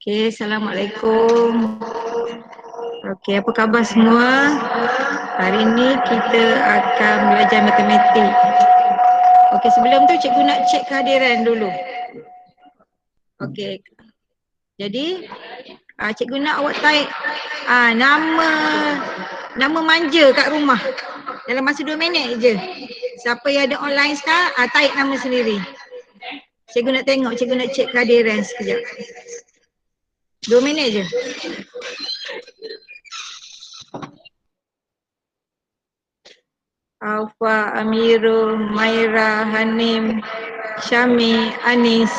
Okey, Assalamualaikum. Okey, apa khabar semua? Hari ini kita akan belajar matematik. Okey, sebelum tu cikgu nak cek kehadiran dulu. Okey. Jadi, cikgu nak awak type nama manja kat rumah. Dalam masa 2 minit je. Siapa yang ada online sekarang, type nama sendiri. Cikgu nak tengok, cikgu nak cek kehadiran sekejap. 2 minit je. Alfa, Amirul, Maira, Hanim, Syami, Anis,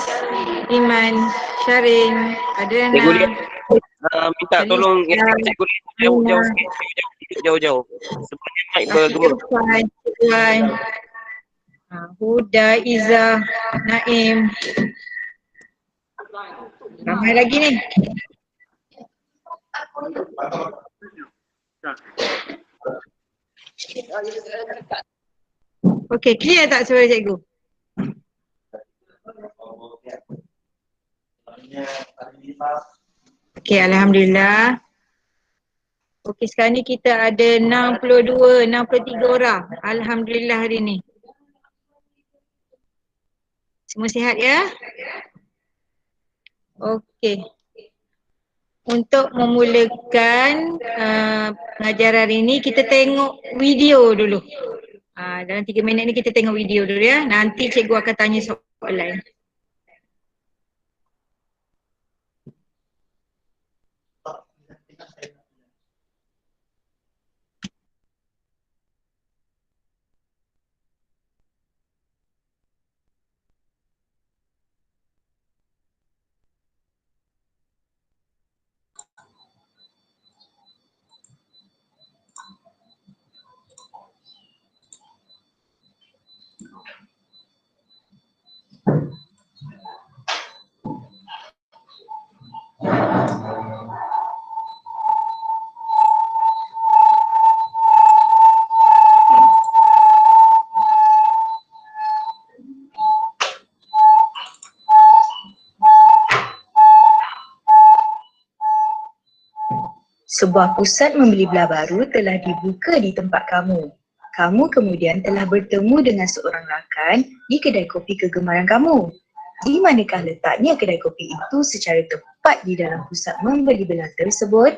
Iman, Syarin, Adriana. Cikgu Lia, minta tolong cikgu Lia jauh-jauh sikit, jauh-jauh. Sebelumnya mic bergema. Puan, Huda, Izzah, Naim. Ramai lagi ni. Okey, clear tak suara cikgu? Okey, Alhamdulillah. Okey, sekarang ni kita ada 63 orang. Alhamdulillah hari ni. Semua sihat ya? Okey. Untuk memulakan pengajaran hari ni, kita tengok video dulu. Dalam 3 minit ni kita tengok video dulu ya. Nanti cikgu akan tanya soalan. Sebuah pusat membeli belah baru telah dibuka di tempat kamu. Kamu kemudian telah bertemu dengan seorang rakan di kedai kopi kegemaran kamu. Di manakah letaknya kedai kopi itu secara tepat di dalam pusat membeli belah tersebut?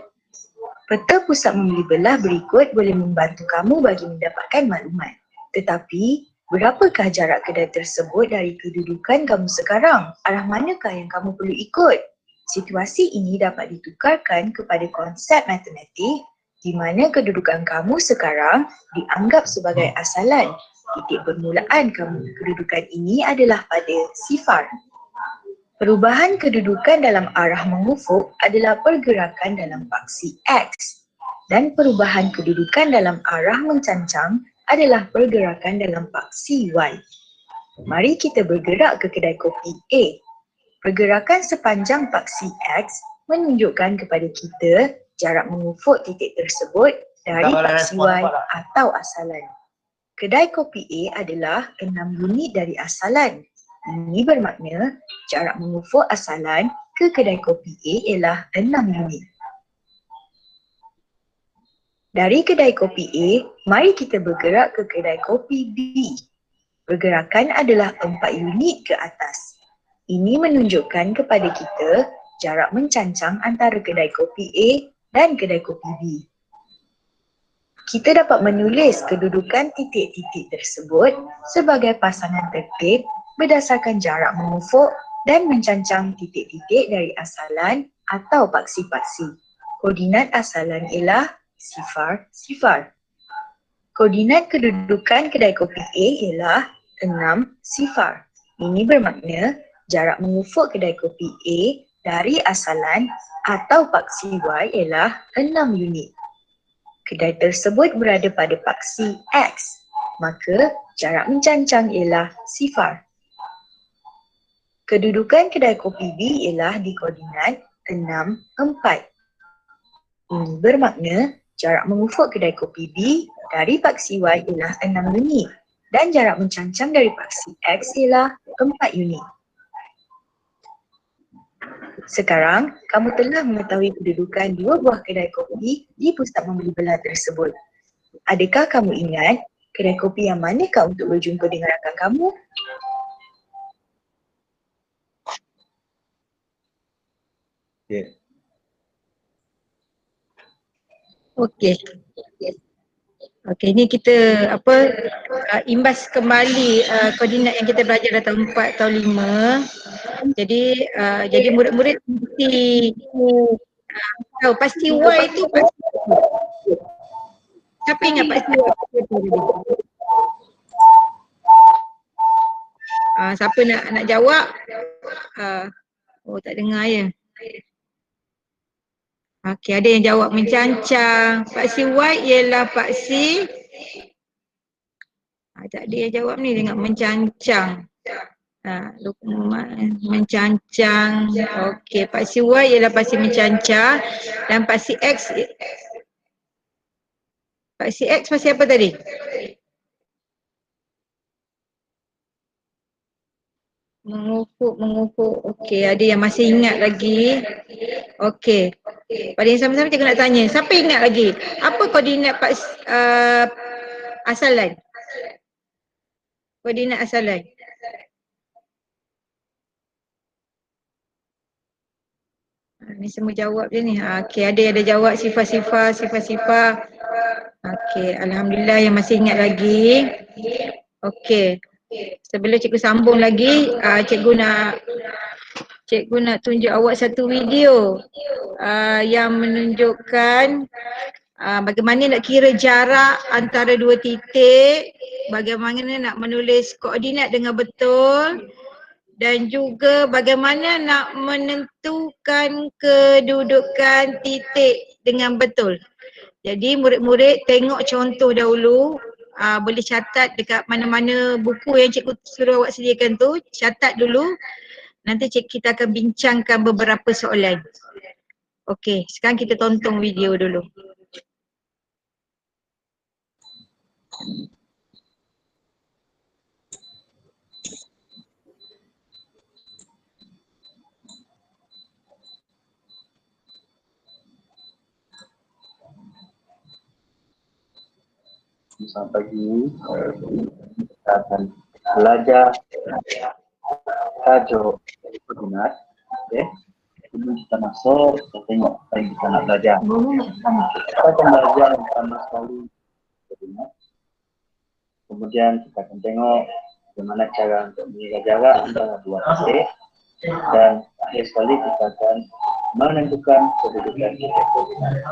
Peta pusat membeli belah berikut boleh membantu kamu bagi mendapatkan maklumat. Tetapi, berapakah jarak kedai tersebut dari kedudukan kamu sekarang? Arah manakah yang kamu perlu ikut? Situasi ini dapat ditukarkan kepada konsep matematik di mana kedudukan kamu sekarang dianggap sebagai asalan. Titik permulaan kedudukan ini adalah pada sifar. Perubahan kedudukan dalam arah mengufuk adalah pergerakan dalam paksi X dan perubahan kedudukan dalam arah mencancang adalah pergerakan dalam paksi Y. Mari kita bergerak ke kedai kopi A. Pergerakan sepanjang paksi X menunjukkan kepada kita jarak mengufuk titik tersebut dari paksi Y atau asalan. Kedai kopi A adalah 6 unit dari asalan. Ini bermakna jarak mengufuk asalan ke kedai kopi A ialah 6 unit. Dari kedai kopi A, mari kita bergerak ke kedai kopi B. Pergerakan adalah 4 unit ke atas. Ini menunjukkan kepada kita jarak mencancang antara kedai kopi A dan kedai kopi B. Kita dapat menulis kedudukan titik-titik tersebut sebagai pasangan tertib berdasarkan jarak mengufuk dan mencancang titik-titik dari asalan atau paksi-paksi. Koordinat asalan ialah sifar, sifar. Koordinat kedudukan kedai kopi A ialah 6 sifar. Ini bermakna jarak mengufuk kedai kopi A dari asalan atau paksi Y ialah 6 unit. Kedai tersebut berada pada paksi X, maka jarak mencancang ialah sifar. Kedudukan kedai kopi B ialah di koordinat 6, 4. Ini bermakna jarak mengufuk kedai kopi B dari paksi Y ialah 6 unit dan jarak mencancang dari paksi X ialah 4 unit. Sekarang, kamu telah mengetahui kedudukan dua buah kedai kopi di pusat membeli belah tersebut. Adakah kamu ingat kedai kopi yang manakah untuk berjumpa dengan rakan kamu? Okey. Okey, ni kita imbas kembali koordinat yang kita belajar dah tahun 4, tahun 5. Jadi murid-murid mesti tahu pasti Y tu pasti. Siapa ingat pasti Y tu tadi? Siapa nak jawab? Tak dengar ya. Okey, ada yang jawab mencancang. Paksi Y ialah paksi tak ada yang jawab ni dengan mencancang. Lukman mencancang. Okey, paksi Y ialah paksi mencancang dan paksi X paksi apa tadi? Mengufuk. Okey, ada yang masih ingat lagi. Okey. Pada yang sama-sama cikgu nak tanya, siapa ingat lagi? Apa koordinat asalan? Koordinat asalan. Ni semua jawab je ni. Okey, ada yang ada jawab sifar-sifar. Okey, alhamdulillah yang masih ingat lagi. Okey. Sebelum cikgu sambung lagi, cikgu nak tunjuk awak satu video yang menunjukkan bagaimana nak kira jarak antara dua titik, bagaimana nak menulis koordinat dengan betul dan juga bagaimana nak menentukan kedudukan titik dengan betul. Jadi murid-murid tengok contoh dahulu, boleh catat dekat mana-mana buku yang cikgu suruh awak sediakan tu, catat dulu. Nanti kita akan bincangkan beberapa soalan. Okey, sekarang kita tonton video dulu. Selamat pagi. Kita akan belajar tajuk koordinat. Okey. Sebelum kita masuk, kita tengok apa yang kita nak belajar. Kita akan belajar yang pertama sekali koordinat. Kemudian kita akan tengok bagaimana cara untuk menjaga jarak antara dua titik. Dan akhir sekali kita akan menentukan kedudukan titik koordinat.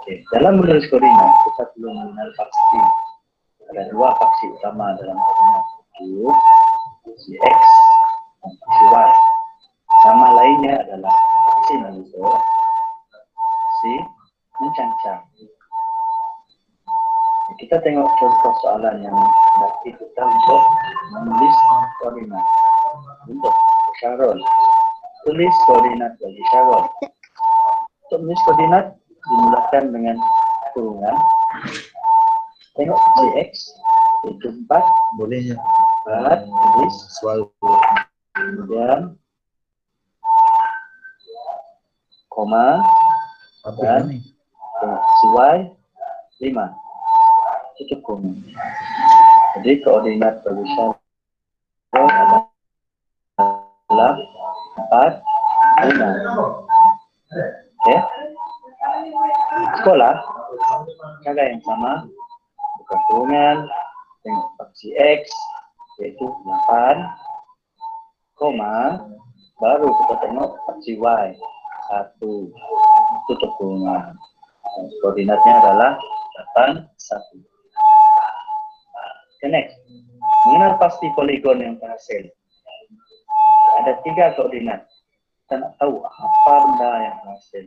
Okay. Dalam menulis koordinat, kita perlu mengenal faksi. Ada dua faksi utama dalam koordinat, itu faksi X dan faksi Y. Nama lainnya adalah faksi mengusuk, faksi mencancang. Kita tengok contoh soalan yang berarti kita untuk menulis koordinat. Untuk Syarul, tulis koordinat bagi Syarul. Untuk menulis koordinat dimulakan dengan kurungan. Tengok X itu 4. Boleh ya. 4 tulis Soal kemudian koma apa dan ni? Y 5 tutup koma. Jadi koordinat bagi Syarul adalah 4 5. Okey. Sekolah, cara yang sama, buka kurungan, tengok faksi X, iaitu 8, koma, baru kita tengok faksi Y, 1, tutup kurungan. Koordinatnya adalah 8, 1. Okay, next. Mengenal pasti poligon yang terhasil. Ada 3 koordinat. Kita nak tahu apa benda yang terhasil.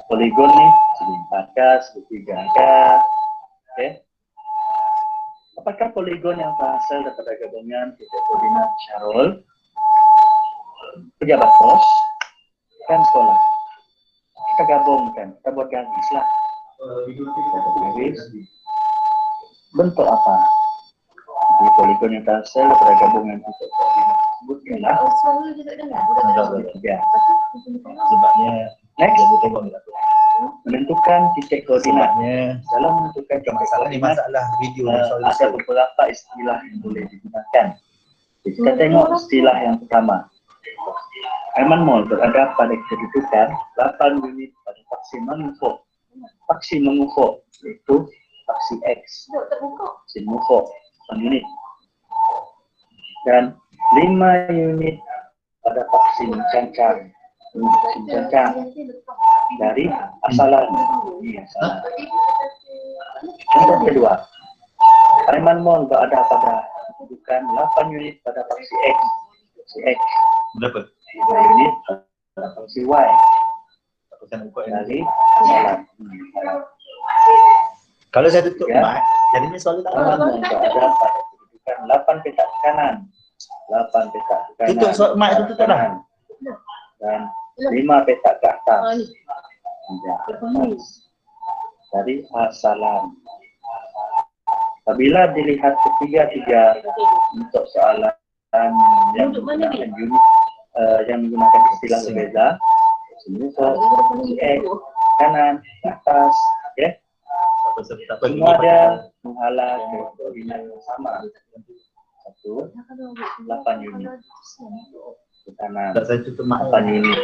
Poligon ni segi 4 segitiga. Okey. Apakah poligon yang terhasil daripada gabungan titik koordinat Syarul, pejabat pos, dan sekolah? Kita gabungkan, kita buat garis lah. Garis. Bentuk apa? Jadi poligon yang terhasil daripada gabungan titik koordinat tersebut ialah 23. Sebabnya next, menentukan titik koordinatnya. Dalam menentukan titik masalah video ada beberapa istilah yang boleh digunakan. Kita tengok istilah yang pertama. Aiman Mall berada pada kedudukan 8 unit pada faksi mengufuk. Faksi mengufuk yaitu faksi X. Faksi mengufuk 8 unit. Dan 5 unit pada faksi mencancang. Mencancang dari asalan. Contoh kedua. Aiman Mall berada pada kedudukan 8 unit pada faksi X. Faksi X. Berapa? 5 unit pada faksi Y. Dari asalan. Kalau saya tutup Ya. mic, jadinya soal tak Aiman apa. Mall berada pada kedudukan 8 petak kanan. 8 petak kanan. Tutup soal mic tu tutup dah. Dan 5 petak ke atas. Dari asalan. Apabila dilihat ketiga-tiga untuk soalan yang menggunakan unit yang menggunakan istilah berbeza, kanan, atas, ya. Semua ada menghala koordinat yang sama. 8 unit ke kanan, Tak saya tutup mic. 8 unit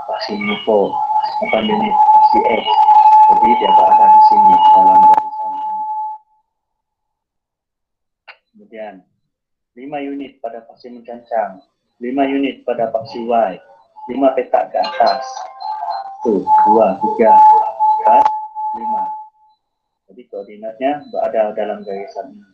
faksi info, 8 unit faksi X. Jadi dia berada di sini dalam barisan ini. Kemudian 5 unit pada faksi mencancang, 5 unit pada faksi Y, 5 petak ke atas. 1, 2, 3, 4, 5. Jadi koordinatnya berada dalam garisan ini.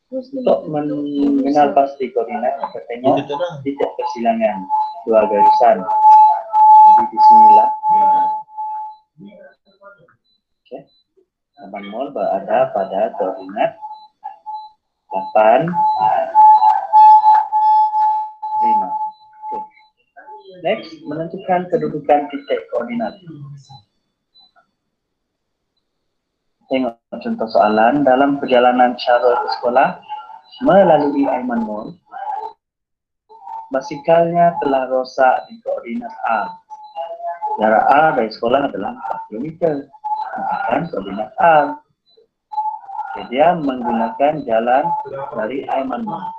Untuk mengenal pasti koordinat, kita tengok titik persilangan dua garisan. Jadi di sinilah. Oke. Aiman Mall berada pada koordinat 8, 5. Oke. Next, menentukan kedudukan titik koordinat. Tengok contoh soalan. Dalam perjalanan Syarul ke sekolah melalui Aiman Mall, basikalnya telah rosak di koordinat A. Jarak A dari sekolah adalah 4 km. Menggunakan koordinat A. Jadi dia menggunakan jalan dari Aiman Mall.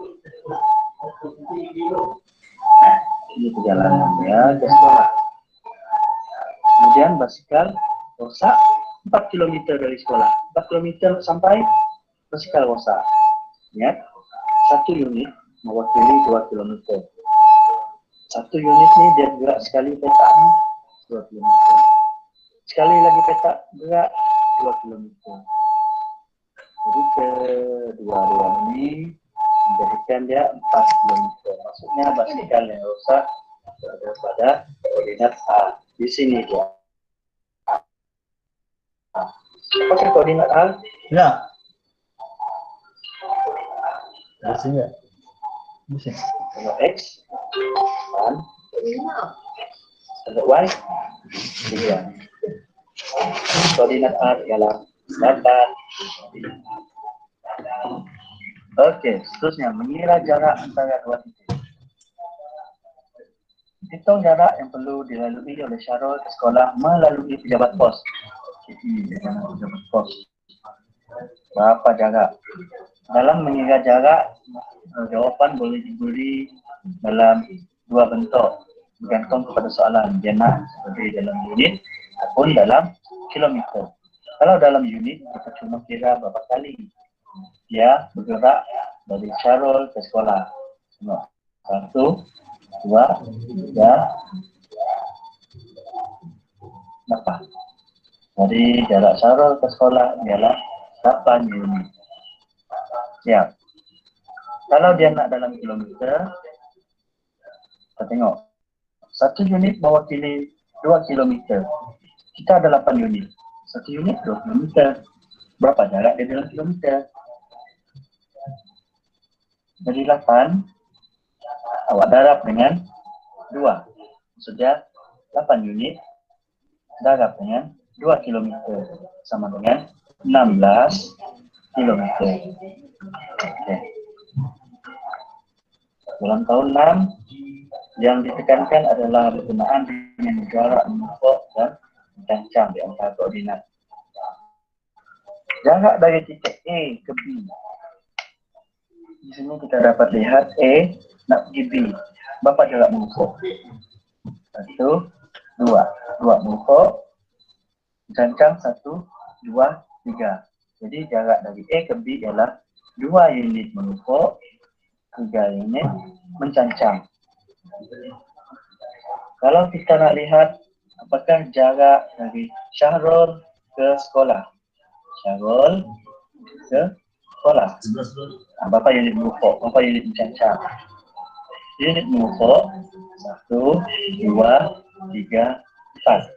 Ini perjalanannya ke sekolah. Kemudian basikal rosak 4 km dari sekolah. 4 km sampai basikal rosak. Ingat, 1 unit mewakili 2 km. 1 unit ni dia gerak sekali petaknya 2 km. Sekali lagi petak gerak 2 km. Jadi kedua-dua ini menjadikan dia 4 km. Maksudnya basikal yang rosak berada pada koordinat A. Di sini dia. Pakai koordinat A? Ya. Masih enggak? Masih. Kalau X, dan kalau Y, 3. Koordinat A ialah 8. Oke, seterusnya mengira jarak antara dua titik. Hitung jarak yang perlu dilalui oleh Syarul ke sekolah melalui pejabat pos. Pejabat pos. Berapa jarak? Dalam mengira jarak, jawapan boleh diberi dalam dua bentuk, bergantung kepada soalan. Dia nak seperti dalam unit ataupun dalam kilometer. Kalau dalam unit, kita cuma kira berapa kali dia bergerak dari Syarul ke sekolah. 1, 2, 3, 4. Jadi jarak Syarul ke sekolah ialah 8 unit. Siap. Kalau dia nak dalam kilometer, kita tengok. 1 unit mewakili 2 kilometer. Kita ada 8 unit. 1 unit 2 kilometer. Berapa jarak dia dalam kilometer? Jadi 8, awak darab dengan 2. Maksudnya 8 unit darab dengan 2 kilometer. Sama dengan 16 kilometer. Okay. Dalam tahun 6, yang ditekankan adalah berkenaan dengan jarak mengukur dan mencancang di antara koordinat. Jarak dari titik A ke B. Di sini kita dapat lihat A nak pergi B. Berapa jarak mengukur? 1, 2. 2 mengukur. Mencancang 1, 2, 3. Jadi jarak dari A ke B ialah 2 unit mengukur, 3 unit mencancang. Kalau kita nak lihat apakah jarak dari Syahrul ke sekolah. Syahrul ke sekolah. Berapa unit mengukur? Berapa unit mencancang? Unit mengukur 1, 2, 3, 4.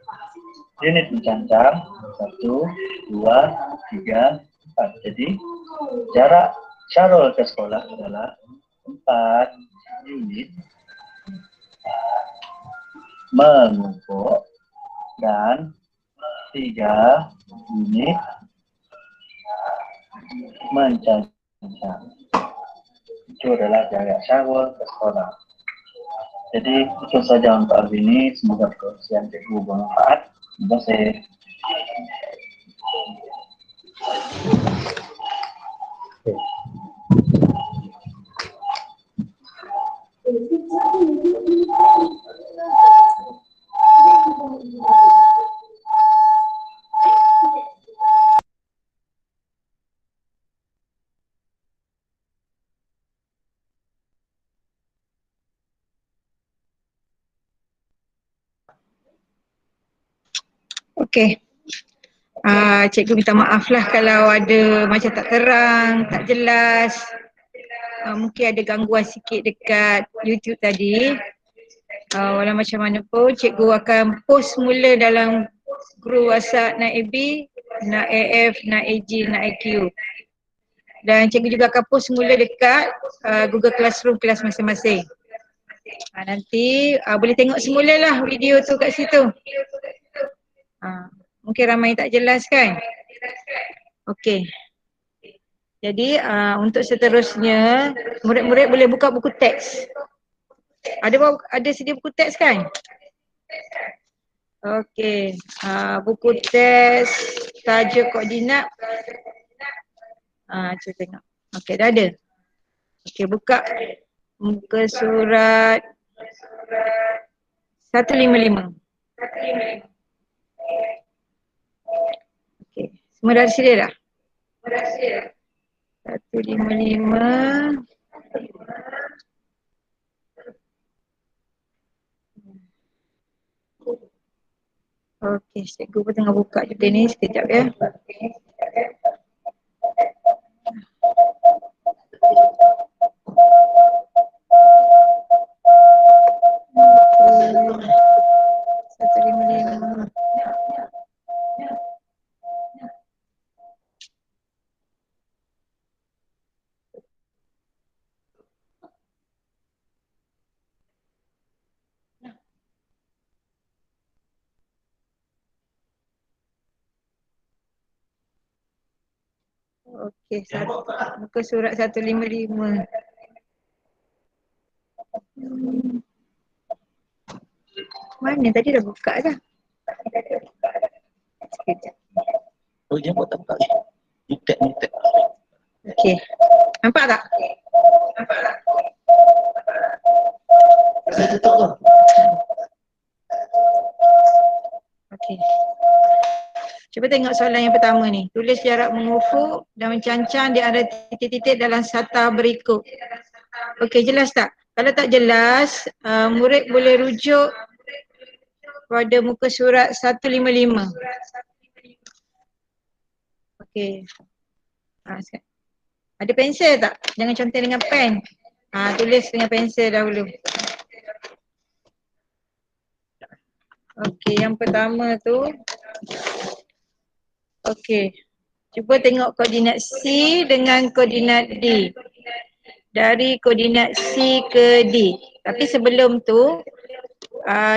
Unit mencancang 1, 2, 3, 4. Jadi jarak Syahrul ke sekolah adalah 4 unit mengukur dan 3 unit mencancang. Itu adalah jarak Syahrul ke sekolah. Jadi itu saja untuk hari ini. Semoga perkongsian cikgu bermanfaat. Terima kasih. Okey. Cikgu minta maaf lah kalau ada macam tak terang, tak jelas. Mungkin ada gangguan sikit dekat YouTube tadi. Walau macam mana pun, cikgu akan post mula dalam grup WhatsApp NAK AB, NAK AF, NAK AG, NAK IQ. Dan cikgu juga akan post mula dekat Google Classroom kelas masing-masing. Nanti boleh tengok semula lah video tu kat situ. Mungkin ramai tak jelas kan? Okey. Jadi untuk seterusnya, murid-murid boleh buka buku teks. Ada sedia buku teks kan? Okey. Buku teks tajuk koordinat. Cuba tengok. Okey, dah ada. Okey, buka muka surat 155. Okey, semua dah sedia dah? 155. Okey, cikgu pun tengah buka juga ni, sekejap ya. Okey, muka surat 155. Mana tadi dah buka dah. Sekejap. Oh, dia buat tak buka. Nitek. Okey. Nampak tak? Saya tutup tu. Okey. Cuba tengok soalan yang pertama ni. Tulis jarak mengufuk dan mencancang di antara titik-titik dalam satah berikut. Okey, jelas tak? Kalau tak jelas, murid boleh rujuk pada muka surat 155. Okey. Ada pensel tak? Jangan contoh dengan pen. Tulis dengan pensel dahulu. Okey, yang pertama tu. Okey. Cuba tengok koordinat C dengan koordinat D. Dari koordinat C ke D. Tapi sebelum tu,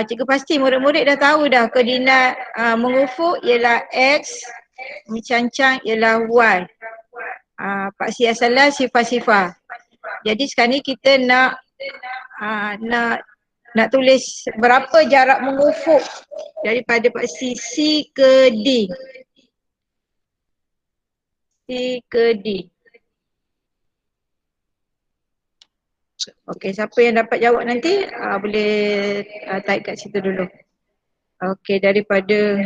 cikgu pasti murid-murid dah tahu dah koordinat mengufuk ialah X, mencancang ialah Y. Pak Siasalah sifar-sifar. Jadi sekarang ni kita nak nak tulis berapa jarak mengufuk daripada paksi C ke D. C ke D. Okey, siapa yang dapat jawab nanti boleh type kat situ dulu. Okey, daripada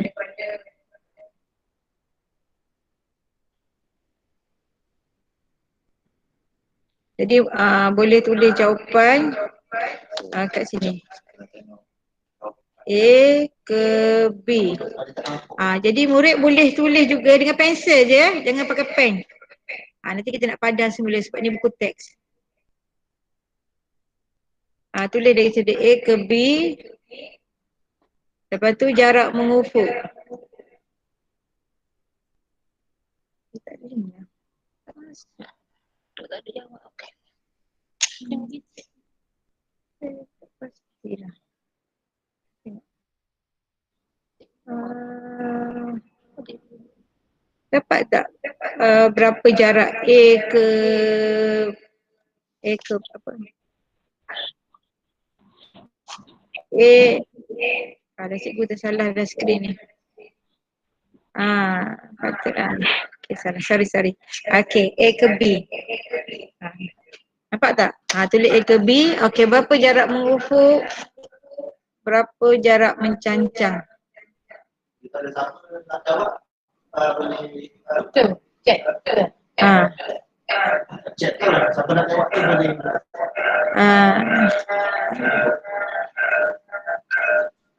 jadi boleh tulis jawapan kat sini. A ke B. Jadi murid boleh tulis juga dengan pensel je jangan pakai pen. Nanti kita nak padan semula sebab ni buku teks. Tulis dari sudut A ke B. Lepas tu jarak mengufuk. Tak ada link lah. Tak ada jawab. Pastilah. Dapat tak berapa jarak A ke apa ni? Dah cikgu tersalah dah skrin ni. Patutlah. Okay, salah. Sorry. Okay, A ke B. Nampak tak? Tulis A ke B. Okay, berapa jarak mengufuk? Berapa jarak mencancang? Kita ada siapa nak jawab, boleh Betul. Cek. chat tu lah. Siapa nak jawab tu boleh.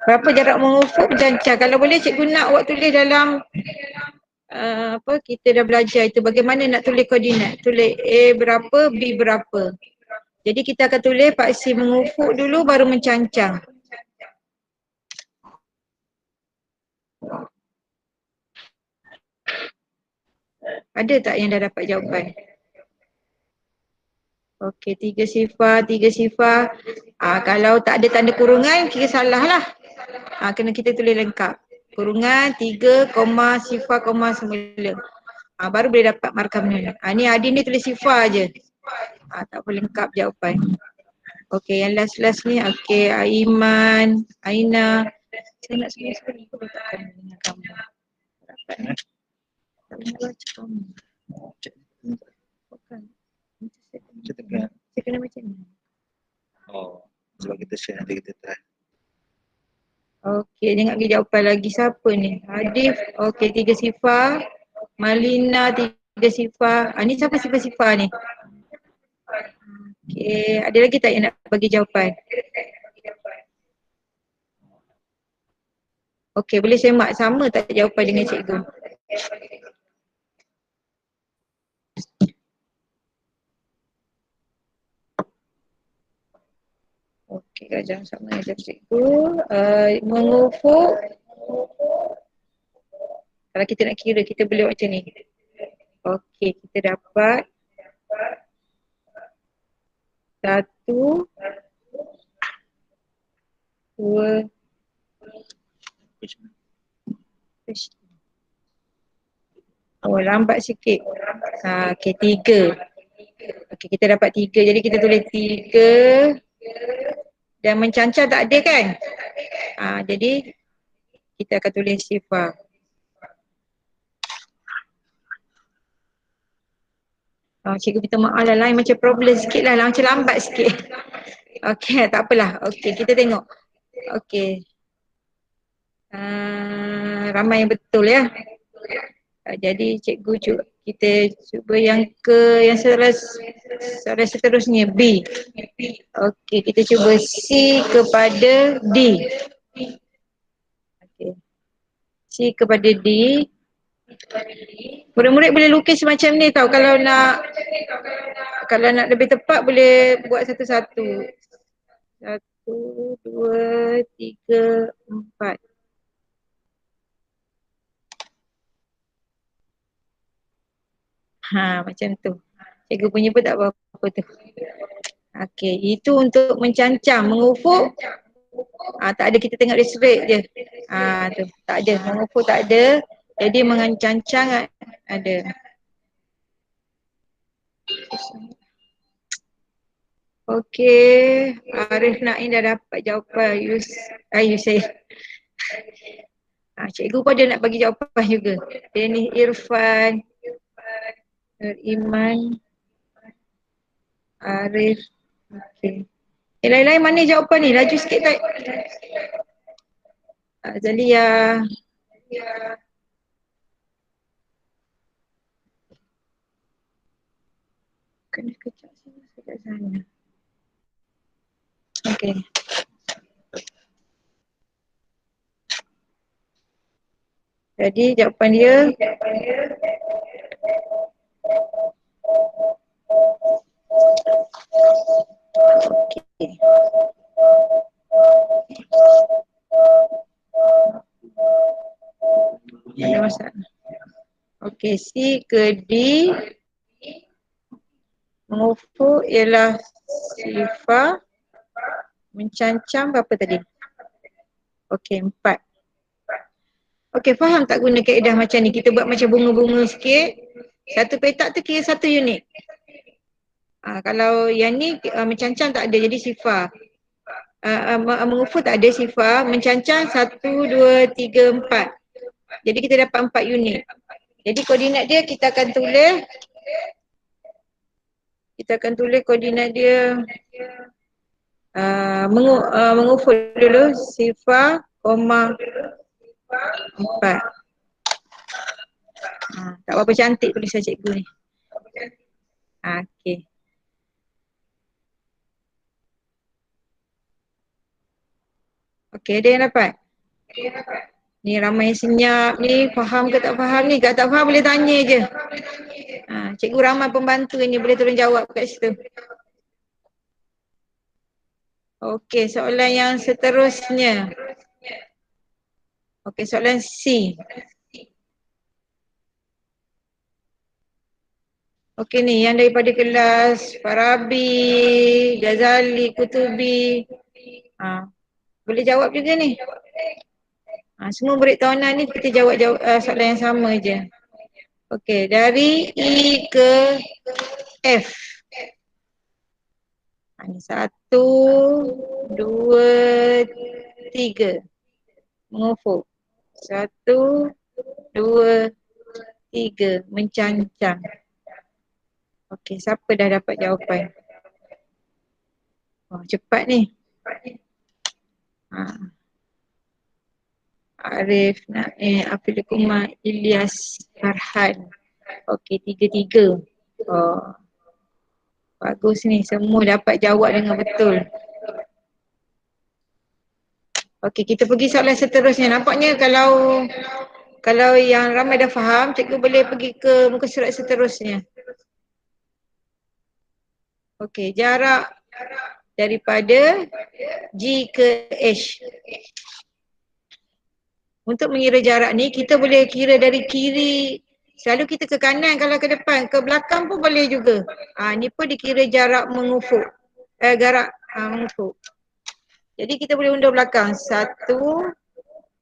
Berapa jarak mengufuk mencancang? Kalau boleh cikgu nak awak tulis dalam kita dah belajar itu bagaimana nak tulis koordinat. Tulis A berapa, B berapa. Jadi kita akan tulis paksi mengufuk dulu baru mencancang. Ada tak yang dah dapat jawapan? Okey, 3 sifar. Kalau tak ada tanda kurungan, kira salah lah. Kena kita tulis lengkap. Kurungan 3, sifar, semula. Baru boleh dapat markah menilai. Ni Adin ni tulis sifar je. Tak boleh lengkap jawapan. Okey, yang last ni. Okey, Aiman, Aina. Saya nak sekali aku letakkan dengan kamu. Dapat ni. Tak boleh baca kamu. Bukan. Saya kena macam ni. Sebab kita share nanti kita try. Okey, tengok lagi jawapan lagi. Siapa ni? Hadif. Okey, 3 sifar. Malina 3 sifar. Ni siapa sifar-sifar ni? Okey, ada lagi tak yang nak bagi jawapan? Okey, boleh semak sama tak jawapan dengan cikgu? Okey, jangan sama dengan cikgu. Mengufuk. Kalau kita nak kira, kita boleh buat macam ni. Okey, kita dapat 1, 2, lambat sikit. Okey, 3. Okey, kita dapat 3. Jadi kita tulis 3. Dan mencancang tak ada kan? Jadi kita akan tulis sifar. Cikgu minta maaf lah, lain macam problem sikit lah, macam lambat sikit. Okey, tak apalah. Okey, kita tengok. Okey. Ramai yang betul ya. Jadi cikgu kita cuba yang seterusnya B. Okey, kita cuba C kepada D. Okey. C kepada D. Murid-murid boleh lukis macam ni tau. Kalau nak lebih tepat boleh buat satu-satu. 1, 2, 3, 4. Macam tu. Cikgu punya pun tak apa-apa tu. Okey, itu untuk mencancang, mengufuk. Tak ada, kita tengok dia straight je. Tu, tak ada, mengufuk tak ada. Jadi mencancang ada. Okey, Arif Naim dah dapat jawapan. You say. Cikgu pun ada nak bagi jawapan juga. Dennis Irfan, Iman, Arif. Okey. Lain-lain mana jawapan ni? Laju sikit tak? Zalia. Kena kejap sini, dekat sana. Okey. Jadi jawapan dia okey. Ada masalah. Okey, C ke D mengufuk ialah sifar mencancang berapa tadi? Okey, 4. Okey, faham tak guna kaedah macam ni? Kita buat macam bunga-bunga sikit. Satu petak tu kira satu unit. Kalau yang ni mencancang tak ada, jadi sifar. Mengufuk tak ada sifar, mencancang 1, 2, 3, 4. Jadi kita dapat 4 unit. Jadi koordinat dia kita akan tulis koordinat dia mengufuk dulu sifar, koma 4. Tak berapa cantik tulisan cikgu ni. Okey. Okey, ada yang dapat? Ni ramai yang senyap ni, faham ke tak faham ni? Kalau tak faham boleh tanya je. Cikgu ramai pembantu ni, boleh tolong jawab kat situ. Okey, soalan yang seterusnya. Okey, soalan C. Okey ni, yang daripada kelas Farabi, Ghazali, Kutubi. Boleh jawab juga ni. Semua murid tahunan ni kita jawab soalan yang sama je. Okey, dari E ke F. Ni 1, 2, 3. Mengufuk. 1, 2, 3. Mencancang. Okey, siapa dah dapat jawapan? Cepat ni. Arif, Naim, Afil Kumar, Ilyas, Farhan. Okey, 3-3. Bagus ni, semua dapat jawab dengan betul. Okey, kita pergi soalan seterusnya. Nampaknya kalau yang ramai dah faham, cikgu boleh pergi ke muka surat seterusnya. Okey, jarak daripada G ke H. Untuk mengira jarak ni, kita boleh kira dari kiri. Selalu kita ke kanan, kalau ke depan, ke belakang pun boleh juga. Ni pun dikira jarak mengufuk. Mengufuk. Jadi kita boleh undur belakang. 1,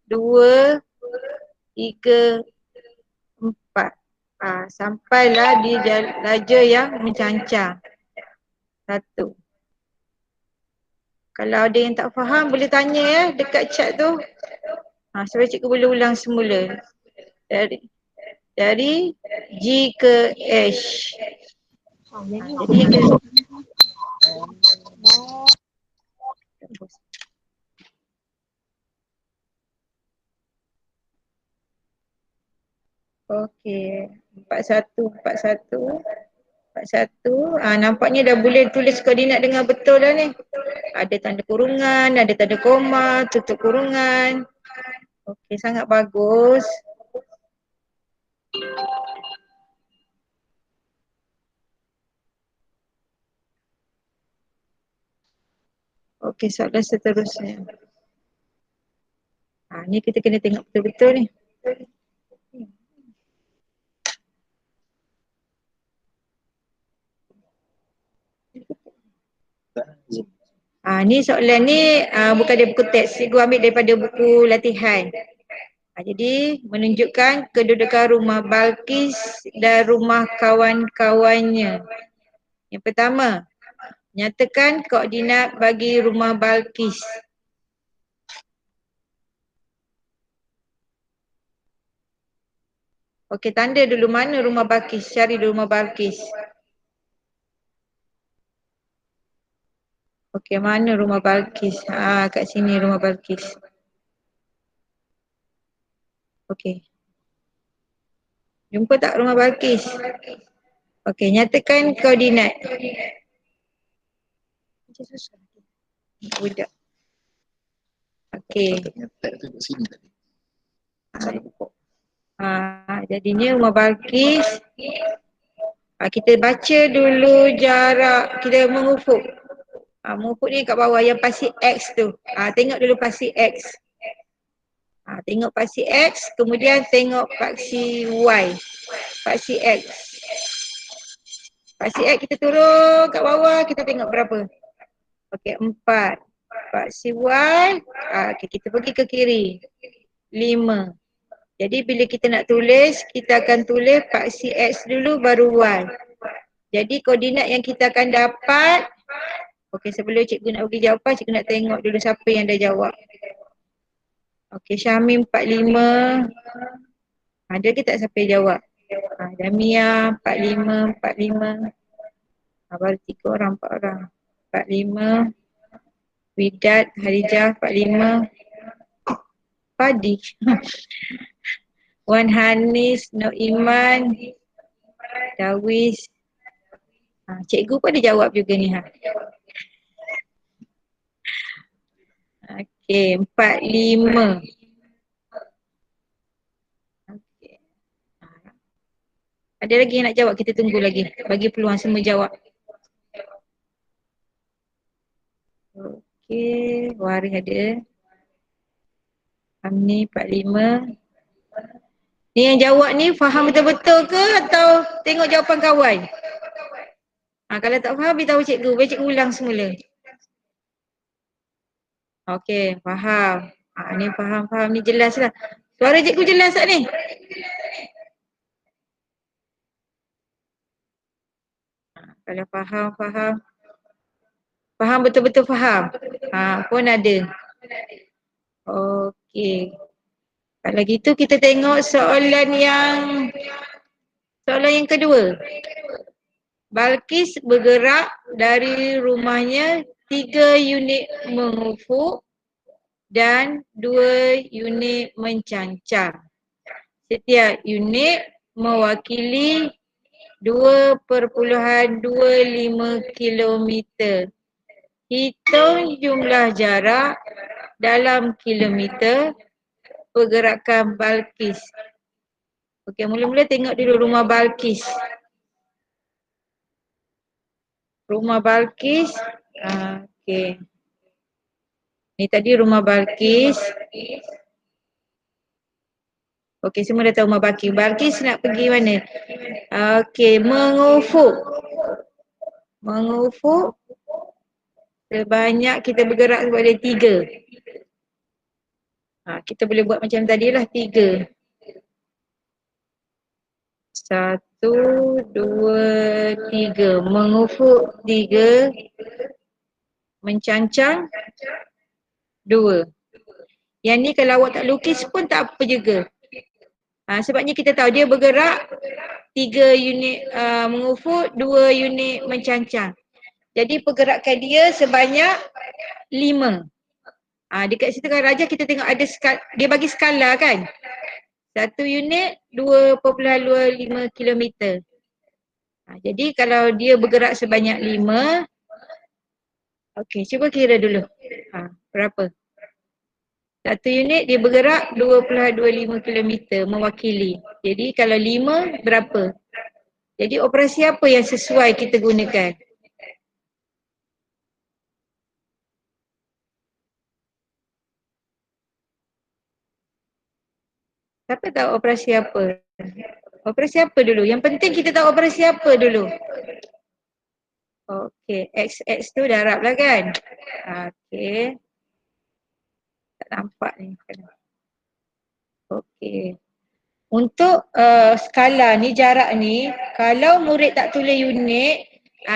2, 3, 4. Sampailah di lajur yang mencancang. 1. Kalau ada yang tak faham, boleh tanya ya dekat chat tu. Supaya cikgu boleh ulang semula. Dari G ke H. Jadi yang kita okey, 41. Nampaknya dah boleh tulis koordinat dengan betul dah ni. Ada tanda kurungan, ada tanda koma, tutup kurungan. Okey, sangat bagus. Okey, soalan seterusnya. Ni kita kena tengok betul-betul ni. Ni soalan ni bukan dari buku teks, cikgu ambil daripada buku latihan. Jadi menunjukkan kedudukan rumah Balqis dan rumah kawan-kawannya. Yang pertama, Nyatakan koordinat bagi rumah Balkis. Okey, tanda dulu mana rumah Balkis. Cari dulu rumah Balkis. Okey, mana rumah Balkis? Kat sini rumah Balkis. Okey. Jumpa tak rumah Balkis? Okey, nyatakan koordinat. Macam susah. Budak. Okey. Jadinya rumah Balkis. Kita baca dulu jarak kita mengufuk. Mengufuk ni kat bawah yang pasti X tu. Tengok dulu pasti X. Tengok paksi X, kemudian tengok paksi Y. Paksi X. Paksi X kita turun kat bawah, kita tengok berapa. Okey, 4. Paksi Y, okay, kita pergi ke kiri. 5. Jadi bila kita nak tulis, kita akan tulis paksi X dulu baru Y. Jadi koordinat yang kita akan dapat, okey, sebelum cikgu nak bagi jawapan, cikgu nak tengok dulu siapa yang dah jawab. Okey, Syamim 45. Ada ke tak siapa yang jawab? Jamia 45. Baru 3 orang, 4 orang. 45. Widat, Harijah 45. Padi. Wan Hanis, Noiman, Dawis. Cikgu pun ada jawab juga ni. Okey, 45. Okay. Ada lagi yang nak jawab? Kita tunggu lagi. Bagi peluang semua jawab. Okey, Waris ada. Amni 45. Ni yang jawab ni faham betul-betul ke atau tengok jawapan kawan? Kalau tak faham, beritahu cikgu. Biar cikgu ulang semula. Okey, faham. Ni faham-faham ni jelas lah. Suara cikgu jelas tak ni? Kalau faham. Faham betul-betul faham. Pun ada. Okey. Kalau gitu kita tengok soalan yang kedua. Balkis bergerak dari rumahnya 3 unit mengufuk dan 2 unit mencancang. Setiap unit mewakili 2.25 kilometer. Hitung jumlah jarak dalam kilometer pergerakan Balkis. Okey, mula-mula tengok dulu rumah Balkis. Rumah Balkis. Okey. Ni tadi rumah Balkis. Okey, semua dah tahu rumah Balkis. Balkis nak pergi mana? Okey, mengufuk. Mengufuk. Sebanyak kita bergerak kepada 3. Kita boleh buat macam tadilah 3. 1, 2, 3. Mengufuk 3. Mencancang 2. Yang ni kalau awak tak lukis pun tak apa juga. Sebabnya kita tahu dia bergerak 3 unit mengufuk, 2 unit mencancang. Jadi pergerakan dia sebanyak 5. Dekat situ kan Raja kita tengok ada dia bagi skala kan. 1 unit 2.25 kilometer. Jadi kalau dia bergerak sebanyak 5. Okey, cuba kira dulu. Berapa? 1 unit dia bergerak 2.25 kilometer mewakili. Jadi kalau 5 berapa? Jadi operasi apa yang sesuai kita gunakan? Siapa tahu operasi apa? Operasi apa dulu? Yang penting kita tahu operasi apa dulu. Okey, XX tu darab lah kan? Okey. Tak nampak ni. Okey. Untuk skala ni, jarak ni, kalau murid tak tulis unit,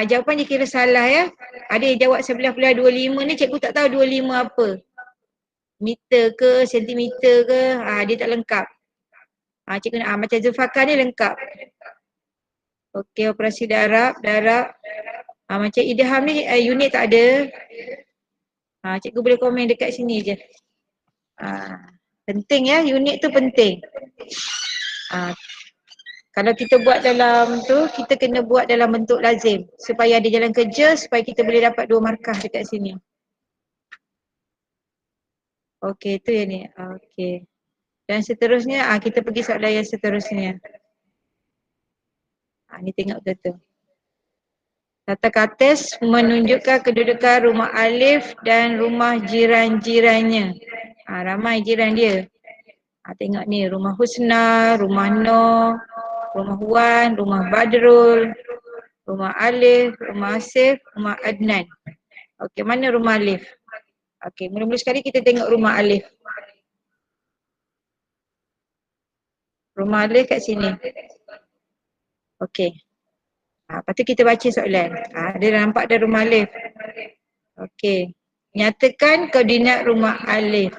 jawapan dia kira salah ya. Ada yang jawab 11.25 ni cikgu tak tahu 25 apa. Meter ke, sentimeter ke, dia tak lengkap. Cikgu nak, macam Zulfaqar ni lengkap. Okey, operasi darab. Macam idham ni unit tak ada. Cikgu boleh komen dekat sini je. Penting ya, unit tu penting. Kalau kita buat dalam tu, kita kena buat dalam bentuk lazim. Supaya ada jalan kerja, supaya kita boleh dapat 2 markah dekat sini. Okey, tu yang ni. Okey. Dan seterusnya, kita pergi soalan yang seterusnya. Ni tengok betul. Tata kates menunjukkan kedudukan rumah Alif dan rumah jiran-jirannya. Ramai jiran dia. Tengok ni, rumah Husna, rumah Noh, rumah Wan, rumah Badrul, rumah Alif, rumah Asif, rumah Adnan. Okey, mana rumah Alif? Okey, mula-mula sekali kita tengok rumah Alif. Rumah Alif kat sini. Okey. Lepas tu kita baca soalan. Dia dah nampak dah rumah Alif. Okey. Nyatakan koordinat rumah Alif.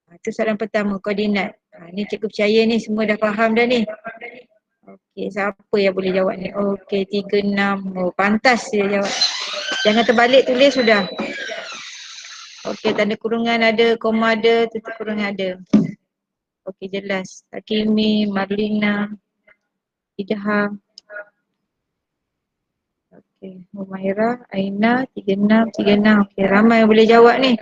Itu soalan pertama, koordinat. Ni cikgu percaya ni semua dah faham dah ni. Okey, siapa yang boleh jawab ni? Okey, 36. Pantas dia jawab. Jangan terbalik tulis sudah. Okey, tanda kurungan ada, koma ada, tutup kurungan ada. Okey, jelas. Hakimi, Marlina, Idham. Okey, Humaira, Aina, 36. Okey, ramai yang boleh jawab ni.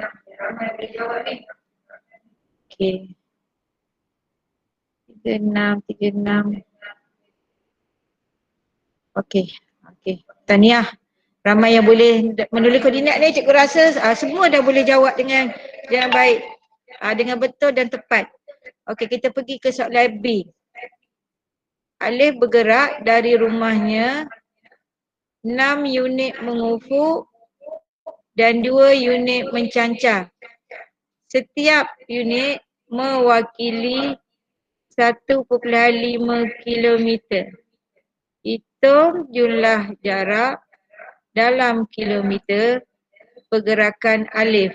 Okey. 36. Okey. Tahniah. Ramai yang boleh menulis koordinat ni, cikgu rasa semua dah boleh jawab dengan baik. Dengan betul dan tepat. Okey, kita pergi ke soalan B. Alif bergerak dari rumahnya 6 unit mengufuk dan 2 unit mencancah. Setiap unit mewakili 1.5 kilometer. Hitung jumlah jarak dalam kilometer pergerakan Alif.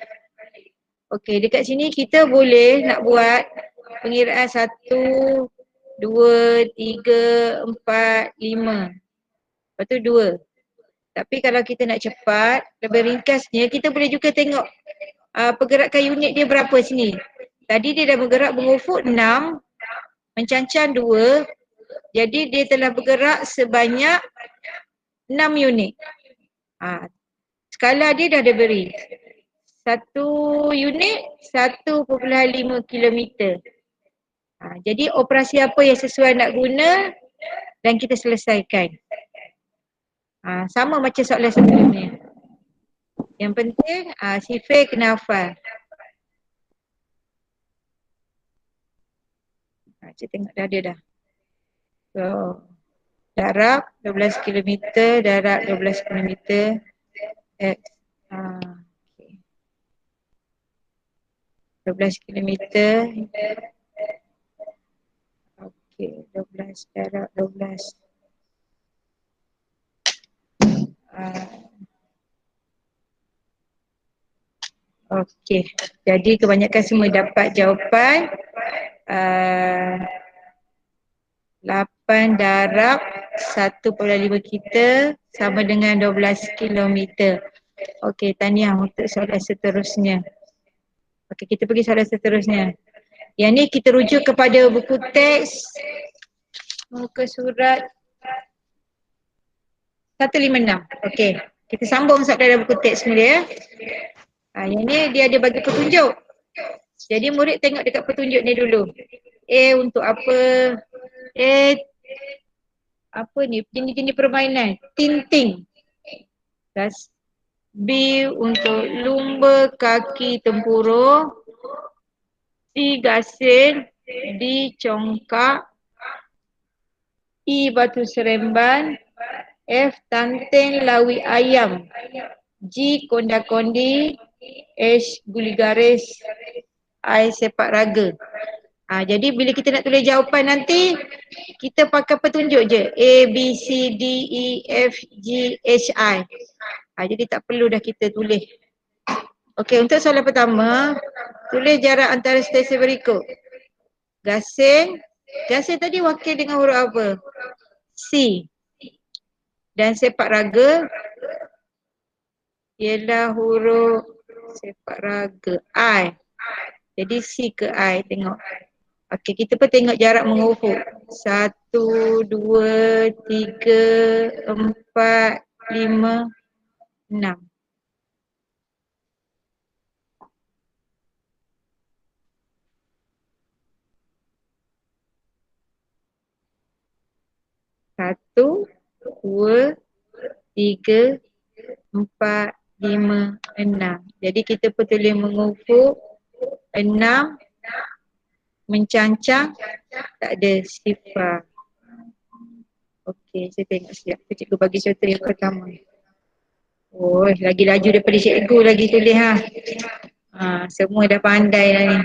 Okey, dekat sini kita boleh nak buat pengiraan 1, 2, 3, 4, 5. Lepas tu 2. Tapi kalau kita nak cepat, lebih ringkasnya kita boleh juga tengok pergerakan unit dia berapa sini. Tadi dia dah bergerak mengufuk 6, mencancang 2. Jadi dia telah bergerak sebanyak 6 unit. Skala dia dah diberi. 1 unit 1.5 kilometer. Jadi operasi apa yang sesuai nak guna dan kita selesaikan. Sama macam soalan sebelumnya. Yang penting sifir kena hafal. Cik tengok dah ada dah. So, darab 12 km, darab 12 km. X. Okay. 12 km. Okey, 12 darab 12. Okey, jadi kebanyakan semua dapat jawapan 8 darab 1.5 kita sama dengan 12 kilometer. Okey, tahniah untuk soalan seterusnya. Okey, kita pergi soalan seterusnya. Yang ni kita rujuk kepada buku teks muka surat 156. Okey, kita sambung soalan dalam buku teks mula ya. Yang ni dia ada bagi petunjuk. Jadi murid tengok dekat petunjuk ni dulu. A untuk apa? Apa ni? Jenis-jenis permainan. Tinting. Plus B untuk lumba kaki tempurung. C gasing. D congkak. E batu seremban. F tanteng lawi ayam. G konda-kondi. H guli garis. I sepak raga. Jadi bila kita nak tulis jawapan nanti, kita pakai petunjuk je. A, B, C, D, E, F, G, H, I. Jadi tak perlu dah kita tulis. Okey, untuk soalan pertama, tulis jarak antara stesen berikut. Gasing tadi wakil dengan huruf apa? C. Dan sepak raga ialah huruf sepak raga I. Jadi C ke I, tengok. Okey, kita pun tengok jarak mengufuk. 1, 2, 3, 4, 5, 6. Satu, 2, 3, 4, 5, 6. Jadi kita pun tulis mengufuk 6, mencancang tak ada sifar. Okey, saya tengok sekejap. Cikgu bagi contoh yang pertama. Oh, lagi laju daripada cikgu lagi tulis ha. Semua dah pandai dah ni.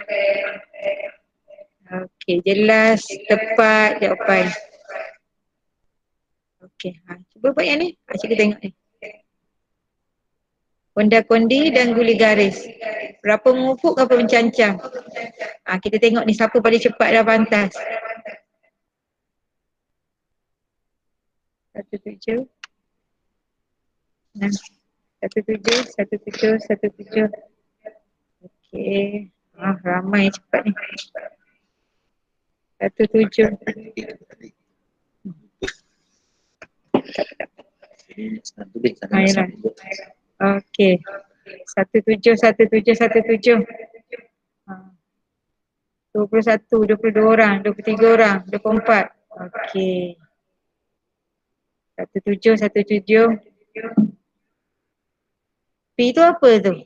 Okey, jelas, tepat jawapan. Okey, cuba buat yang ni. Cikgu tengok ni. Konda-kondi dan guli garis. Berapa mengufuk, berapa mencancang? Kita tengok ni siapa paling cepat dah pantas. 17. 17. Okey. Ramai cepat ni. 17. Okey. 17. 21, 22 orang, 23 orang, 24. Okey. 17. P tu apa tu?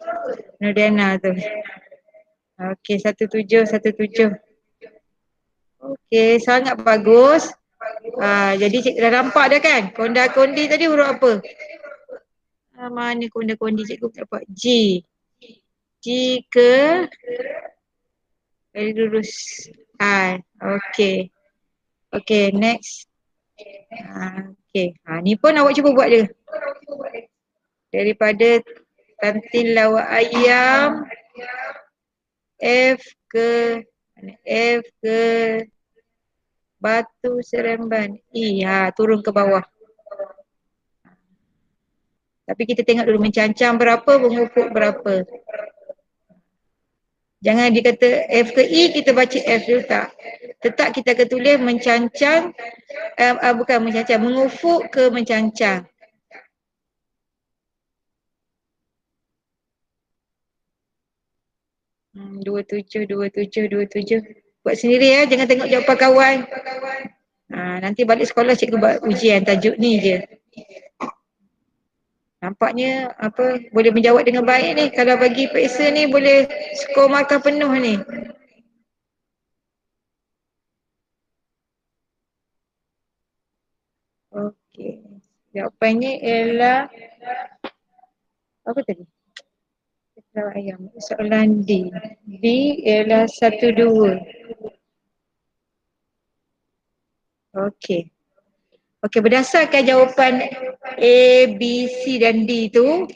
Nurdiana tu. Okey, 17. Okey, sangat bagus. Jadi cikgu dah nampak dah kan? Konda-kondi tadi huruf apa? Mana konda-kondi cikgu tak dapat? G. G ke very lurus I. Okey. Okey, next. Okey. Ni pun awak cuba buat je. Daripada kantin lawak ayam F ke Batu Seremban E. Turun ke bawah. Tapi kita tengok dulu mencancang berapa, mengufuk berapa. Jangan dia kata F ke E, kita baca F dulu tak. Tetap kita akan tulis mencancang, bukan mencancang, mengufuk ke mencancang. Hmm, 27. Buat sendiri ya, jangan tengok jawapan kawan. Nanti balik sekolah cikgu buat ujian tajuk ni je. Nampaknya boleh menjawab dengan baik ni. Kalau bagi periksa ni boleh skor markah penuh ni. Okey. Jawapannya ialah apa tadi? Ayam. Soalan D. D ialah 1, 2. Okey. Okey, berdasarkan jawapan A, B, C dan D tu,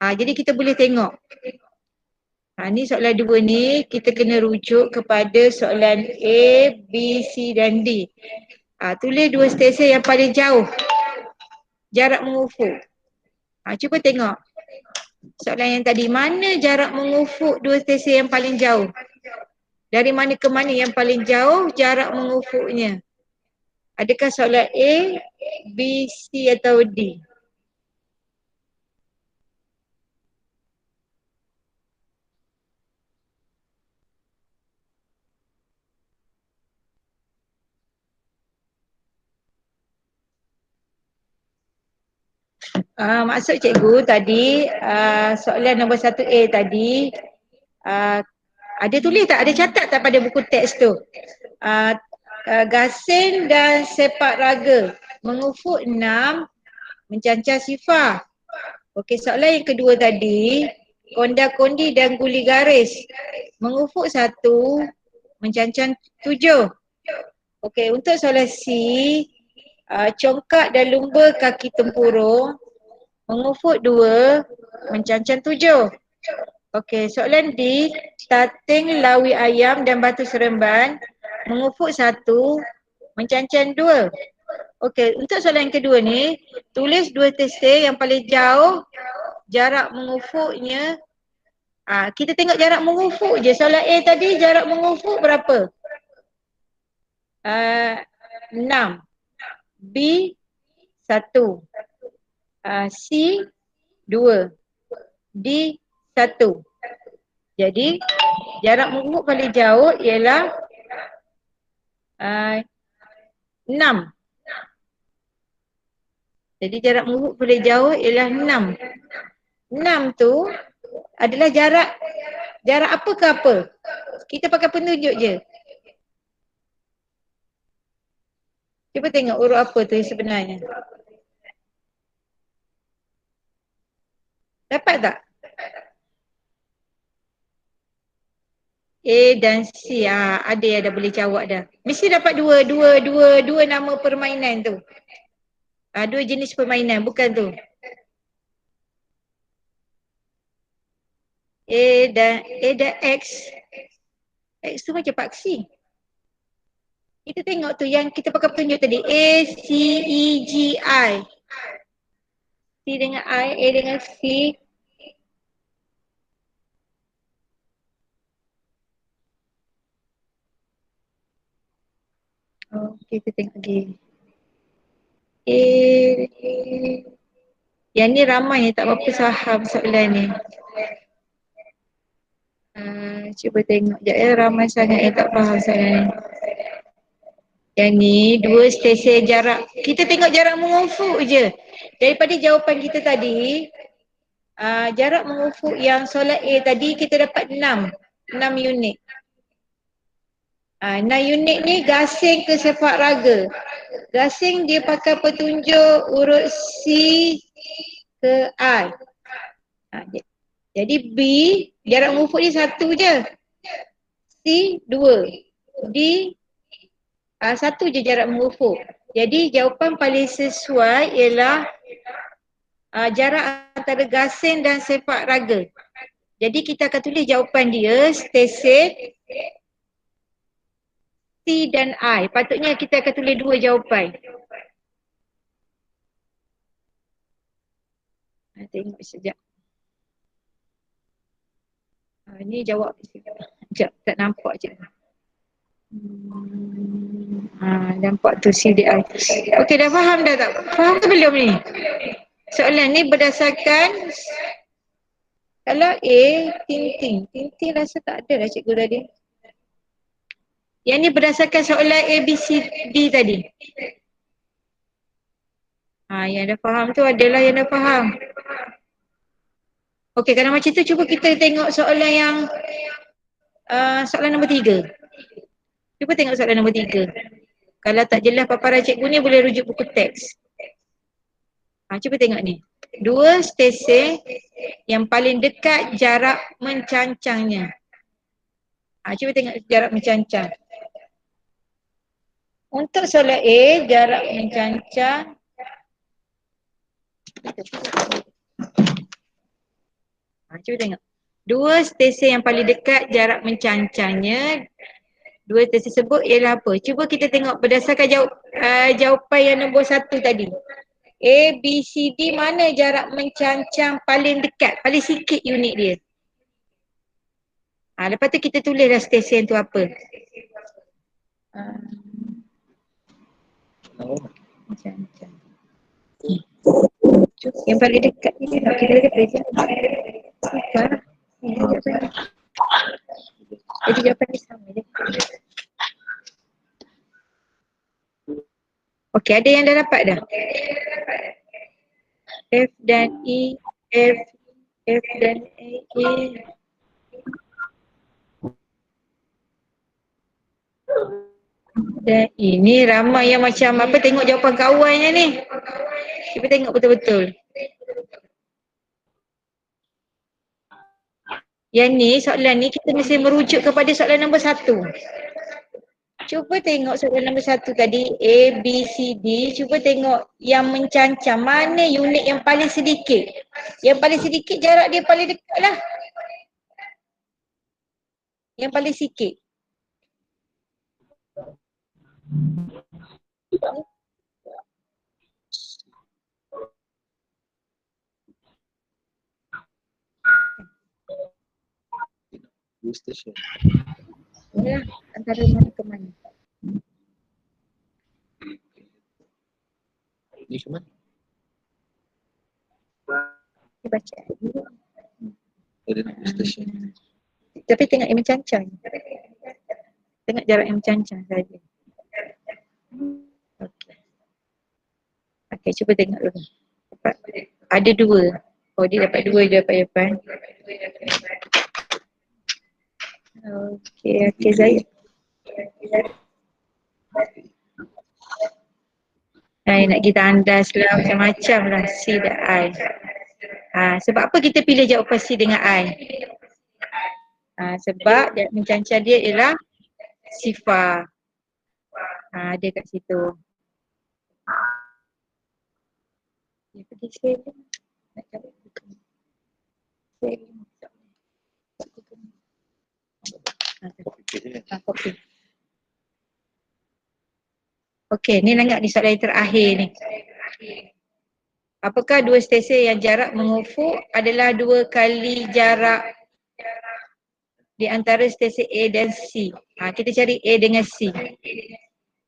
jadi kita boleh tengok. Ni soalan 2 ni kita kena rujuk kepada soalan A, B, C dan D. Tulis 2 stesen yang paling jauh jarak mengufuk. Cuba tengok. Soalan yang tadi, mana jarak mengufuk 2 stesen yang paling jauh? Dari mana ke mana yang paling jauh jarak mengufuknya? Adakah soalan A, B, C atau D? Maksud cikgu tadi, soalan nombor 1A tadi, ada tulis tak? Ada catat tak pada buku teks tu? Gasing dan sepak raga mengufuk 6, mencancang sifar. Okey, soalan yang kedua tadi, konda-kondi dan guli garis mengufuk 1, mencancang 7. Okey, untuk soalan C, congkak dan lumba kaki tempurung Mengufuk 2, mencancang 7. Okey, soalan D, tating, lawi ayam dan batu seremban. Mengufuk 1, mencancang 2. Okey, untuk soalan yang kedua ni, tulis 2 tesir yang paling jauh jarak mengufuknya. Kita tengok jarak mengufuk je. Soalan A tadi jarak mengufuk berapa? 6. B 1. C 2. D 1. Jadi jarak mengufuk paling jauh ialah 6. Jadi jarak mengufuk paling jauh ialah 6. 6 tu adalah jarak apa ke apa? Kita pakai penunjuk je. Cuba tengok huruf apa tu sebenarnya. Dapat tak? A dan C. Ada yang dah boleh jawab dah. Mesti dapat dua nama permainan tu. 2 jenis permainan, bukan tu. A dan X. X tu macam paksi. Kita tengok tu yang kita pakai petunjuk tadi. A, C, E, G, I. C dengan I, A dengan C. Kita tengok lagi. Yang ni ramai yang tak berapa faham soalan ni. Cuba tengok je ramai sangat yang tak faham soalan ni. Yang ni 2 stesen jarak. Kita tengok jarak mengufuk je. Daripada jawapan kita tadi, jarak mengufuk yang soalan A tadi kita dapat 6 unit. 6 unit ni gasing ke sepak raga. Gasing dia pakai petunjuk urut C ke I. Jadi B, jarak mengufuk dia 1 je. C, 2. D, 1 je jarak mengufuk. Jadi jawapan paling sesuai ialah jarak antara gasing dan sepak raga. Jadi kita akan tulis jawapan dia, stesen C dan I. Patutnya kita akan tulis 2 jawapan. Tengok sekejap. Ni jawab sekejap, tak nampak je. Nampak tu CDI. Okey, dah faham dah tak? Faham ke belum ni? Soalan ni berdasarkan, kalau A, Tintin. Tintin rasa tak ada lah cikgu tadi. Yang ni berdasarkan soalan A, B, C, D tadi. Yang dah faham tu adalah yang dah faham. Okey, kalau macam tu cuba kita tengok soalan yang soalan nombor 3. Cuba tengok soalan nombor 3. Kalau tak jelas paparan cikgu ni boleh rujuk buku teks. Cuba tengok ni. 2 stesen yang paling dekat jarak mencancangnya. Cuba tengok jarak mencancang. Untuk soalan A, jarak mencancang. Cuba tengok. 2 stesen yang paling dekat jarak mencancangnya. 2 tersebut ialah apa? Cuba kita tengok berdasarkan jawapan yang nombor 1 tadi. A, B, C, D, mana jarak mencancang paling dekat? Paling sikit unit dia. Lepas tu kita tulislah stesen tu apa. Mencancang. Yang paling dekat ni kita lihat saja. Jadi jawapan ni sama je. Okey, ada yang dah dapat dah? F dan E, F dan E. Dan ini ramai yang macam apa, tengok jawapan kawannya ni. Cuba tengok betul-betul. Yang ni, soalan ni kita mesti merujuk kepada soalan nombor 1. Cuba tengok soalan nombor 1 tadi, A, B, C, D. Cuba tengok yang mencancang. Mana unit yang paling sedikit? Yang paling sedikit jarak dia paling dekat lah. Yang paling sikit. Station. Ya, antara mana ke mana? Ni ke mana? Kita baca dulu. Ada nak station. Tapi tengok yang mencancang. Tengok jarak yang mencancang saja. Okey. Okey, cuba tengok dulu. Dapat. Ada 2. Oh, dia dapat 2 jawapan. Okey, Zahid. Nak kita andas lah macam-macam lah C dan I. Sebab apa kita pilih jawapan C dengan I? Sebab mencancang dia ialah sifar. Ada kat situ. Dia pergi share. Nak cari bukan. Copy. Okey, ni tengok ni soalan yang terakhir ni. Apakah 2 stesen yang jarak mengufuk adalah 2 kali jarak di antara stesen A dan C? Kita cari A dengan C.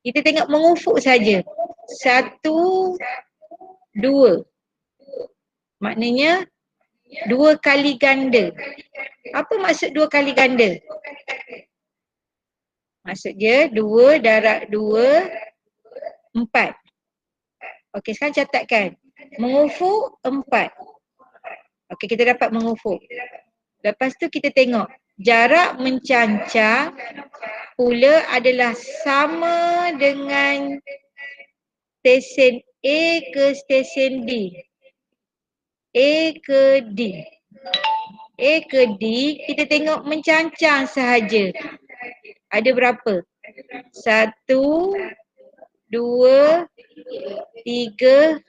Kita tengok mengufuk saja. 1, 2. Maknanya 2 kali ganda. Apa maksud 2 kali ganda? Maksud dia 2 darab 2, 4. Okey, sekarang catatkan. Mengufuk 4. Okey, kita dapat mengufuk. Lepas tu kita tengok. Jarak mencancang pula adalah sama dengan stesen A ke stesen D. A ke D. A ke D, kita tengok mencancang sahaja. Ada berapa? 1, 2, 3,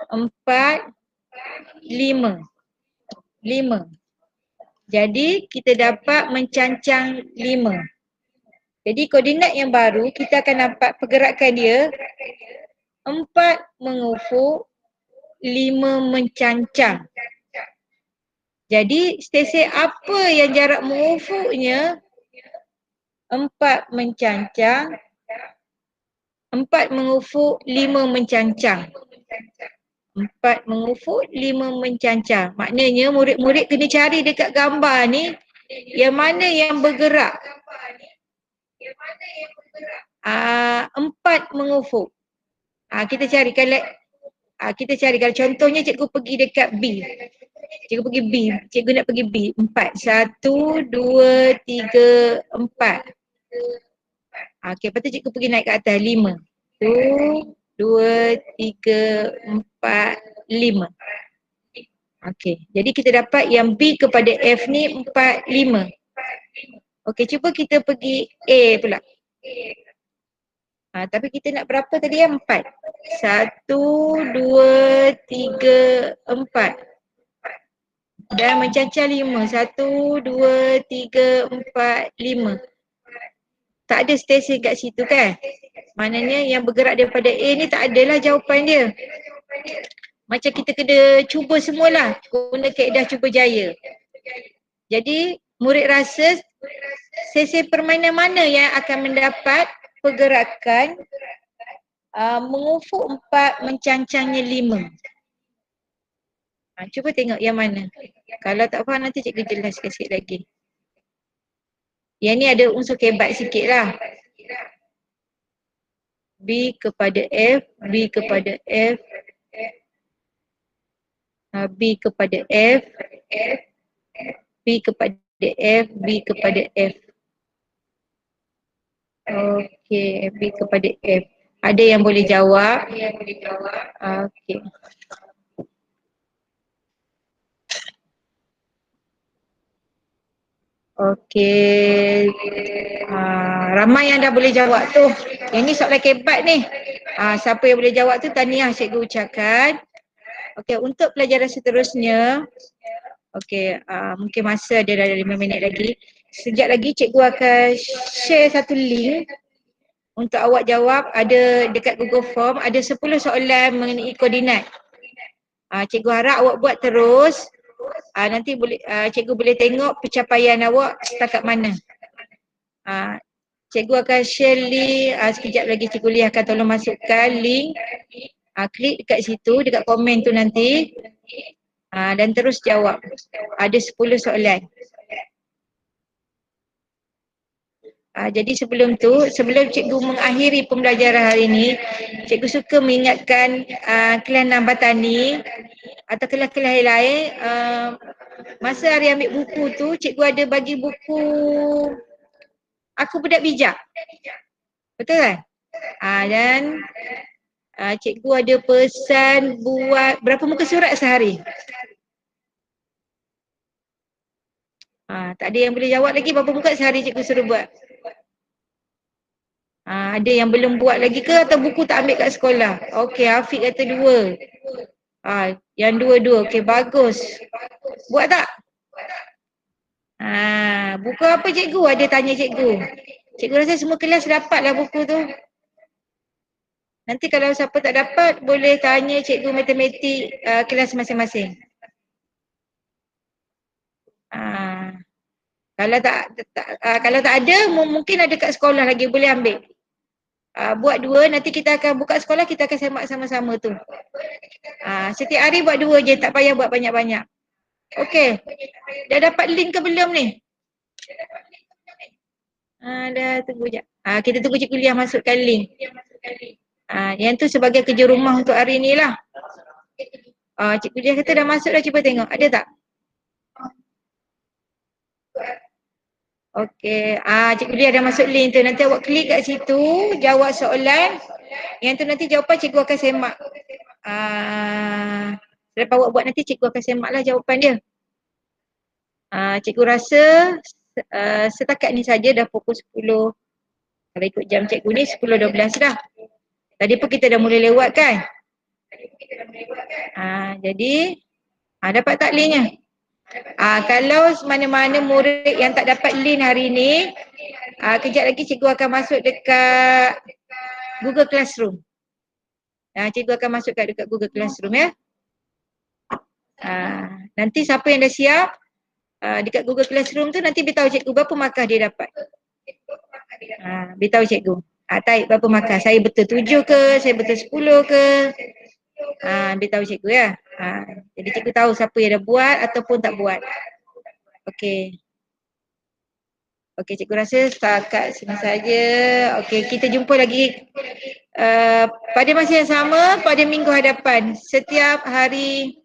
4, 5. 5. Jadi kita dapat mencancang 5. Jadi koordinat yang baru kita akan nampak pergerakan dia 4 mengufuk, 5 mencancang. Jadi stesen apa yang jarak mengufuknya 4 mencancang, 4 mengufuk, 5 mencancang. 4 mengufuk, 5 mencancang. Maknanya murid-murid kena cari dekat gambar ni yang mana yang bergerak. 4 mengufuk. Kita cari kalau contohnya cikgu pergi dekat B. Cikgu pergi B. Cikgu nak pergi B. 4. 1, 2, 3, 4. Okey, lepas tu cikgu pergi naik ke atas 5. 1, 2, 3, 4, 5. Okey, jadi kita dapat yang B kepada F ni 4, 5. Okey, cuba kita pergi A pula. Tapi kita nak berapa tadi ya? 4. 1, 2, 3, 4. Dan mencancang 5. 1, 2, 3, 4, 5. Tak ada stesen kat situ kan? Maknanya yang bergerak daripada A ni tak adalah jawapan dia. Macam kita kena cuba semualah. Guna kaedah cuba jaya. Jadi murid rasa stesen permainan mana yang akan mendapat pergerakan mengufuk 4, mencancangnya 5. Cuba tengok yang mana. Kalau tak faham nanti cikgu jelaskan sikit lagi. Yang ni ada unsur kebat sikit lah. B kepada F, B kepada F, B kepada F, B kepada F, B kepada F. Okey, B kepada F. Ada yang boleh jawab? Okey. Okey. Ramai yang dah boleh jawab tu. Ini soalan kebat ni. Siapa yang boleh jawab tu tahniah cikgu ucapkan. Okey, untuk pelajaran seterusnya, okey, mungkin masa dia dah ada 5 minit lagi. Sekejap lagi cikgu akan share satu link untuk awak jawab. Ada dekat Google Form, ada 10 soalan mengenai koordinat. Cikgu harap awak buat terus. Nanti boleh cikgu boleh tengok pencapaian awak setakat mana. Cikgu akan share link, sekejap lagi cikgu Lia akan tolong masukkan link. Klik dekat situ, dekat komen tu nanti. Dan terus jawab. Ada 10 soalan. Jadi sebelum cikgu mengakhiri pembelajaran hari ini, cikgu suka mengingatkan kelas 6 Batani atau kelas-kelas lain, masa hari ambil buku tu, cikgu ada bagi buku Aku Budak Bijak. Betul kan? Dan cikgu ada pesan buat berapa muka surat sehari? Tak ada yang boleh jawab lagi berapa muka sehari cikgu suruh buat? Ada yang belum buat lagi ke atau buku tak ambil kat sekolah? Okey, Afiq kata 2. Yang 2. Okey, bagus. Buat tak? Buku apa cikgu? Ada tanya cikgu. Cikgu rasa semua kelas dapatlah buku tu. Nanti kalau siapa tak dapat, boleh tanya cikgu matematik kelas masing-masing. Kalau tak ada, mungkin ada kat sekolah lagi, boleh ambil. Buat 2, nanti kita akan buka sekolah, kita akan semak sama-sama tu. Setiap hari buat 2 je, tak payah buat banyak-banyak. Okey. Dah dapat link ke belum ni? Dah, tunggu sekejap. Kita tunggu cikgu Lia masukkan link. Yang tu sebagai kerja rumah untuk hari ni lah. Cikgu Lia kata dah masuk dah, cuba tengok. Ada tak? Okey. Cikgu Lia dah masuk link tu. Nanti awak klik kat situ, jawab soalan. Yang tu nanti jawapan cikgu akan semak. Selepas awak buat nanti cikgu akan semaklah jawapan dia. Cikgu rasa setakat ni saja dah pukul 10. Kalau ikut jam cikgu ni 10.12 dah. Tadi pun kita dah mula lewat kan? Jadi dapat tak linknya? Kalau mana-mana murid yang tak dapat link hari ni, kejap lagi cikgu akan masuk dekat Google Classroom. Cikgu akan masuk dekat Google Classroom ya. Nanti siapa yang dah siap dekat Google Classroom tu, nanti beritahu cikgu berapa markah dia dapat. Beritahu cikgu. Taib berapa markah. Saya betul 7 ke, saya betul 10 ke. Beritahu cikgu ya. Jadi cikgu tahu siapa yang dah buat ataupun tak buat. Okey. Okey, cikgu rasa setakat sini saja. Okey, kita jumpa lagi pada masa yang sama pada minggu hadapan. Setiap hari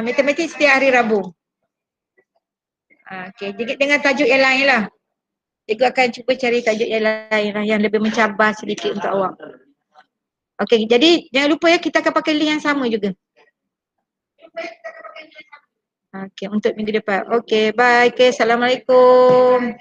matematik setiap hari Rabu. Okey, dengan tajuk yang lain lah. Cikgu akan cuba cari tajuk yang lain lah, yang lebih mencabar sedikit untuk awak. Okey, jadi jangan lupa ya, kita akan pakai link yang sama juga. Okey, untuk minggu depan. Okey, bye. Okey, Assalamualaikum.